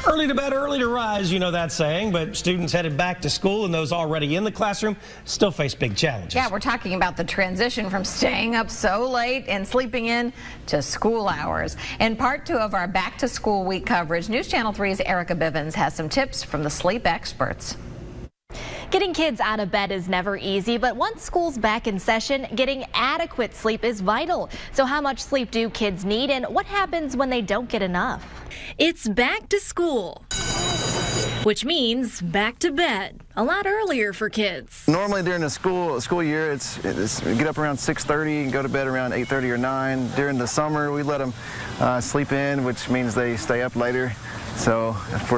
Early to bed, early to rise, you know that saying, but students headed back to school and those already in the classroom still face big challenges. Yeah, we're talking about the transition from staying up so late and sleeping in to school hours. In part 2 of our Back to School Week coverage, News Channel 3's Erica Bivens has some tips from the sleep experts. Getting kids out of bed is never easy, but once school's back in session, getting adequate sleep is vital. So how much sleep do kids need, and what happens when they don't get enough? It's back to school, which means back to bed a lot earlier for kids. Normally during the school year, it's get up around 6:30 and go to bed around 8:30 or 9. During the summer, we let them sleep in, which means they stay up later. So if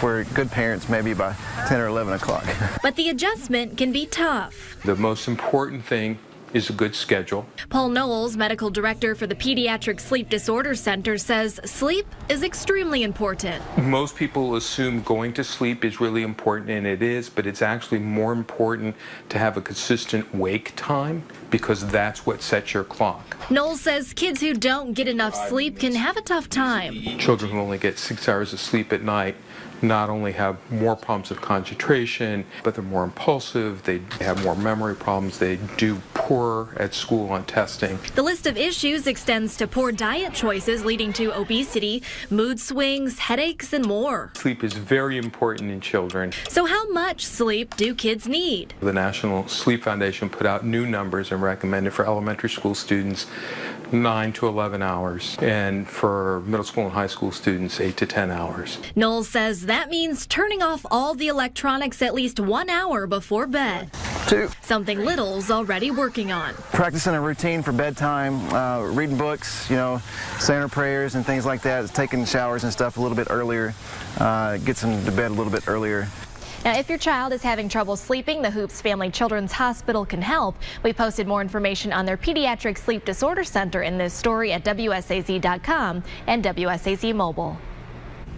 we're good parents, maybe by 10 or 11 o'clock. But the adjustment can be tough. The most important thing is a good schedule. Paul Knowles, medical director for the Pediatric Sleep Disorder Center, says sleep is extremely important. Most people assume going to sleep is really important, and it is, but it's actually more important to have a consistent wake time because that's what sets your clock. Knowles says kids who don't get enough sleep can have a tough time. Children who only get 6 hours of sleep at night not only have more problems of concentration, but they're more impulsive, they have more memory problems, they do poorer at school on testing. The list of issues extends to poor diet choices leading to obesity, mood swings, headaches, and more. Sleep is very important in children. So how much sleep do kids need? The National Sleep Foundation put out new numbers and recommended for elementary school students 9 to 11 hours, and for middle school and high school students 8 to 10 hours. Knowles says that means turning off all the electronics at least 1 hour before bed. 2. Something Little's already working on. Practicing a routine for bedtime, reading books, saying our prayers and things like that, taking showers and stuff a little bit earlier, gets them to bed a little bit earlier. Now, if your child is having trouble sleeping, the Hoops Family Children's Hospital can help. We posted more information on their Pediatric Sleep Disorder Center in this story at WSAZ.com and WSAZ Mobile.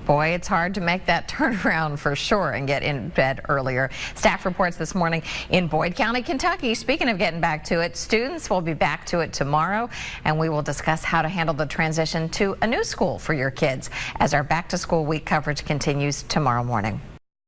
Boy, it's hard to make that turnaround for sure and get in bed earlier. Staff reports this morning in Boyd County, Kentucky. Speaking of getting back to it, students will be back to it tomorrow, and we will discuss how to handle the transition to a new school for your kids as our Back to School Week coverage continues tomorrow morning.